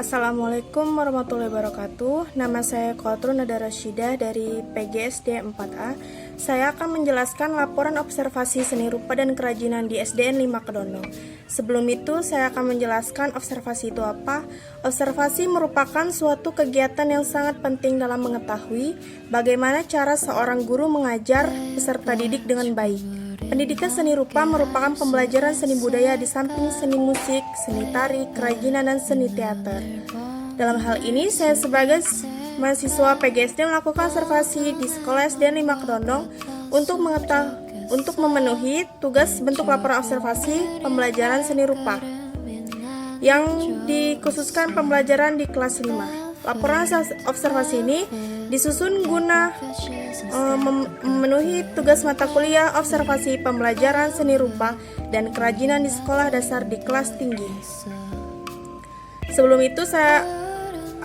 Assalamualaikum warahmatullahi wabarakatuh. Nama saya Qatrun Nada Rasyidah dari PGSD 4A. Saya akan menjelaskan laporan observasi seni rupa dan kerajinan di SDN 5 Kedondong. Sebelum itu, saya akan menjelaskan observasi itu apa. Observasi merupakan suatu kegiatan yang sangat penting dalam mengetahui bagaimana cara seorang guru mengajar peserta didik dengan baik. Pendidikan seni rupa merupakan pembelajaran seni budaya di samping seni musik, seni tari, kerajinan, dan seni teater. Dalam hal ini, saya sebagai mahasiswa PGSD melakukan observasi di Sekolah SDN 5 Kedondong untuk memenuhi tugas bentuk laporan observasi pembelajaran seni rupa yang dikhususkan pembelajaran di kelas 5. Laporan observasi ini disusun guna memenuhi tugas mata kuliah observasi pembelajaran seni rupa dan kerajinan di sekolah dasar di kelas tinggi. Sebelum itu saya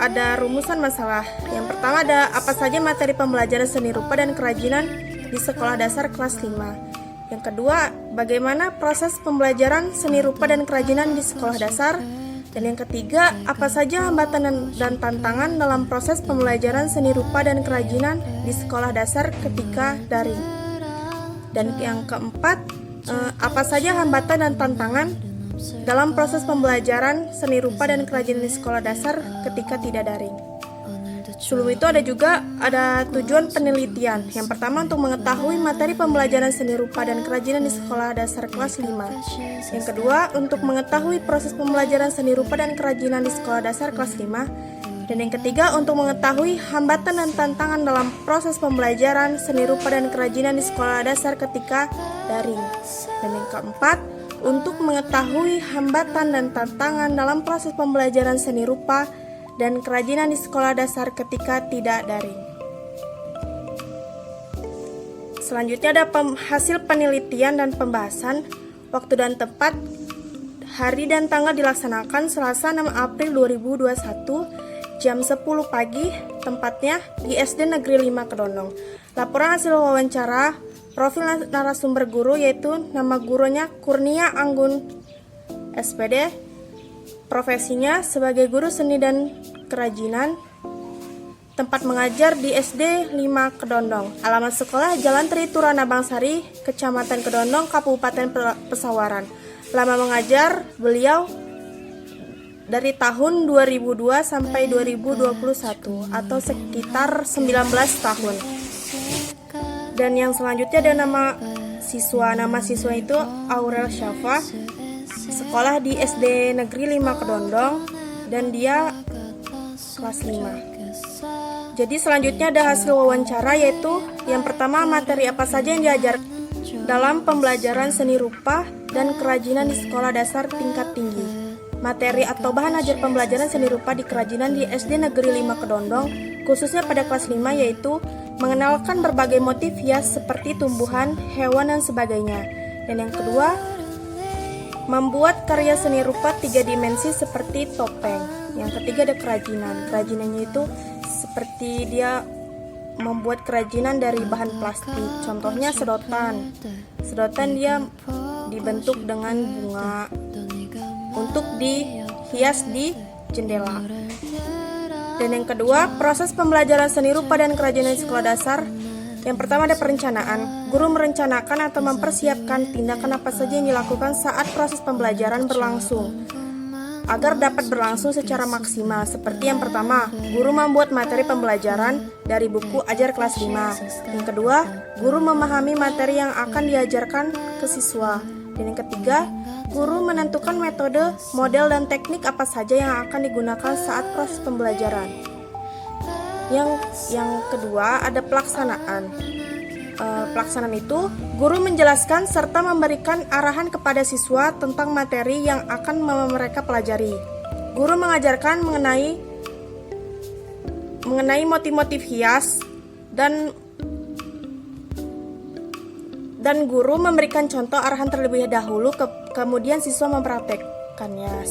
ada rumusan masalah. Yang pertama ada apa saja materi pembelajaran seni rupa dan kerajinan di sekolah dasar kelas 5. Yang kedua, bagaimana proses pembelajaran seni rupa dan kerajinan di sekolah dasar. Dan yang ketiga, apa saja hambatan dan tantangan dalam proses pembelajaran seni rupa dan kerajinan di sekolah dasar ketika daring. Dan yang keempat, apa saja hambatan dan tantangan dalam proses pembelajaran seni rupa dan kerajinan di sekolah dasar ketika tidak daring. Sebelum itu ada tujuan penelitian. Yang pertama untuk mengetahui materi pembelajaran seni rupa dan kerajinan di sekolah dasar kelas 5. Yang kedua untuk mengetahui proses pembelajaran seni rupa dan kerajinan di sekolah dasar kelas 5. Dan yang ketiga untuk mengetahui hambatan dan tantangan dalam proses pembelajaran seni rupa dan kerajinan di sekolah dasar ketika daring. Dan yang keempat untuk mengetahui hambatan dan tantangan dalam proses pembelajaran seni rupa dan kerajinan di sekolah dasar ketika tidak daring. Selanjutnya ada hasil penelitian dan pembahasan. Waktu dan tempat, hari dan tanggal dilaksanakan Selasa 6 April 2021 jam 10 pagi, tempatnya di SD Negeri 5 Kedondong. Laporan hasil wawancara, profil narasumber guru yaitu nama gurunya Kurnia Anggun SPD, profesinya sebagai guru seni dan kerajinan, tempat mengajar di SD 5 Kedondong, alamat sekolah Jalan Triturana Bangsari, Kecamatan Kedondong, Kabupaten Pesawaran. Lama mengajar beliau dari tahun 2002 sampai 2021 atau sekitar 19 tahun. Dan yang selanjutnya ada nama siswa. Nama siswa itu Aurel Syafa, sekolah di SD Negeri 5 Kedondong, dan dia kelas 5. Jadi selanjutnya ada hasil wawancara, yaitu yang pertama materi apa saja yang diajar dalam pembelajaran seni rupa dan kerajinan di sekolah dasar tingkat tinggi. Materi atau bahan ajar pembelajaran seni rupa di kerajinan di SD Negeri 5 Kedondong, khususnya pada kelas 5, yaitu mengenalkan berbagai motif hias seperti tumbuhan, hewan, dan sebagainya. Dan yang kedua, membuat karya seni rupa 3 dimensi seperti topeng. Yang ketiga ada kerajinan. Kerajinannya itu seperti dia membuat kerajinan dari bahan plastik. Contohnya sedotan. Sedotan dia dibentuk dengan bunga untuk dihias di jendela. Dan yang kedua, proses pembelajaran seni rupa dan kerajinan di sekolah dasar. Yang pertama ada perencanaan. Guru merencanakan atau mempersiapkan tindakan apa saja yang dilakukan saat proses pembelajaran berlangsung agar dapat berlangsung secara maksimal. Seperti yang pertama, guru membuat materi pembelajaran dari buku ajar kelas 5. Yang kedua, guru memahami materi yang akan diajarkan ke siswa. Dan yang ketiga, guru menentukan metode, model, dan teknik apa saja yang akan digunakan saat proses pembelajaran. Yang kedua ada pelaksanaan. Pelaksanaan itu, guru menjelaskan serta memberikan arahan kepada siswa tentang materi yang akan mereka pelajari. Guru mengajarkan mengenai motif-motif hias dan guru memberikan contoh arahan terlebih dahulu, kemudian siswa mempraktekkannya.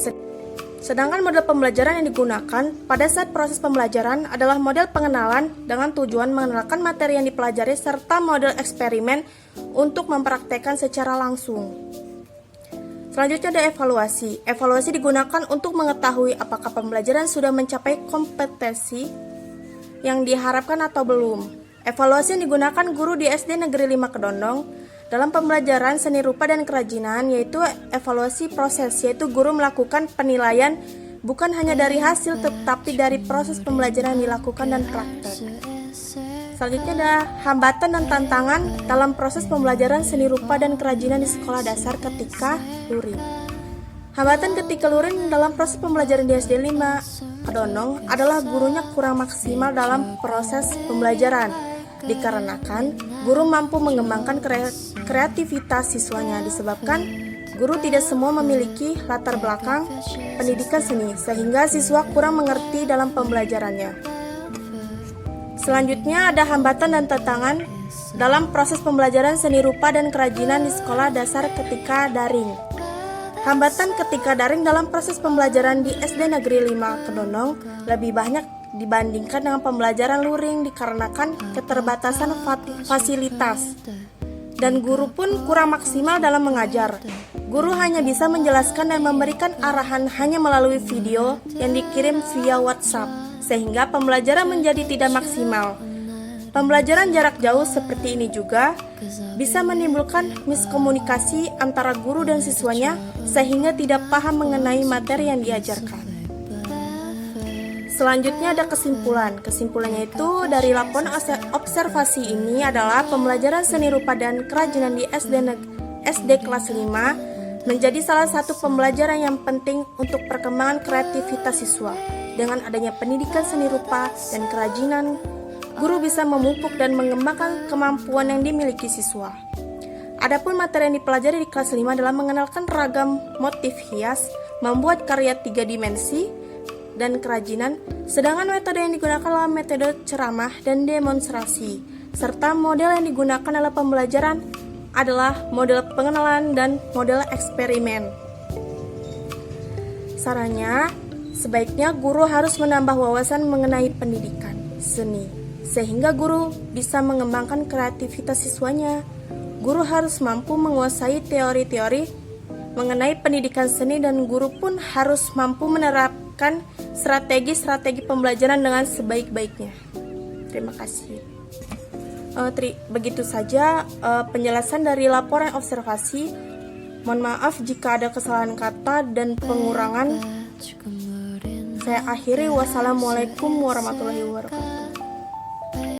Sedangkan model pembelajaran yang digunakan pada saat proses pembelajaran adalah model pengenalan dengan tujuan mengenalkan materi yang dipelajari serta model eksperimen untuk mempraktekkan secara langsung. Selanjutnya ada evaluasi. Evaluasi digunakan untuk mengetahui apakah pembelajaran sudah mencapai kompetensi yang diharapkan atau belum. Evaluasi yang digunakan guru di SD Negeri 5 Kedondong dalam pembelajaran seni rupa dan kerajinan, yaitu evaluasi proses, yaitu guru melakukan penilaian bukan hanya dari hasil tetapi dari proses pembelajaran yang dilakukan dan praktek. Selanjutnya ada hambatan dan tantangan dalam proses pembelajaran seni rupa dan kerajinan di sekolah dasar ketika luring. Hambatan ketika luring dalam proses pembelajaran di SD 5 Kedondong adalah gurunya kurang maksimal dalam proses pembelajaran, dikarenakan guru mampu mengembangkan kreativitas siswanya disebabkan guru tidak semua memiliki latar belakang pendidikan seni, sehingga siswa kurang mengerti dalam pembelajarannya. Selanjutnya ada hambatan dan tantangan dalam proses pembelajaran seni rupa dan kerajinan di sekolah dasar ketika daring. Hambatan ketika daring dalam proses pembelajaran di SD Negeri 5 Kedondong lebih banyak dibandingkan dengan pembelajaran luring dikarenakan keterbatasan fasilitas. Dan guru pun kurang maksimal dalam mengajar. Guru hanya bisa menjelaskan dan memberikan arahan hanya melalui video yang dikirim via WhatsApp, sehingga pembelajaran menjadi tidak maksimal. Pembelajaran jarak jauh seperti ini juga bisa menimbulkan miskomunikasi antara guru dan siswanya, sehingga tidak paham mengenai materi yang diajarkan. Selanjutnya ada kesimpulan. Kesimpulannya itu dari laporan observasi ini adalah pembelajaran seni rupa dan kerajinan di SD kelas 5 menjadi salah satu pembelajaran yang penting untuk perkembangan kreativitas siswa. Dengan adanya pendidikan seni rupa dan kerajinan, guru bisa memupuk dan mengembangkan kemampuan yang dimiliki siswa. Adapun materi yang dipelajari di kelas 5 adalah mengenalkan ragam motif hias, membuat karya 3 dimensi, dan kerajinan, sedangkan metode yang digunakan adalah metode ceramah dan demonstrasi, serta model yang digunakan adalah pembelajaran adalah model pengenalan dan model eksperimen. Sarannya, sebaiknya guru harus menambah wawasan mengenai pendidikan seni, sehingga guru bisa mengembangkan kreativitas siswanya. Guru harus mampu menguasai teori-teori mengenai pendidikan seni dan guru pun harus mampu menerapkan strategi-strategi pembelajaran dengan sebaik-baiknya. Terima kasih. Begitu saja penjelasan dari laporan observasi. Mohon maaf jika ada kesalahan kata dan pengurangan. Saya akhiri. Wassalamualaikum warahmatullahi wabarakatuh.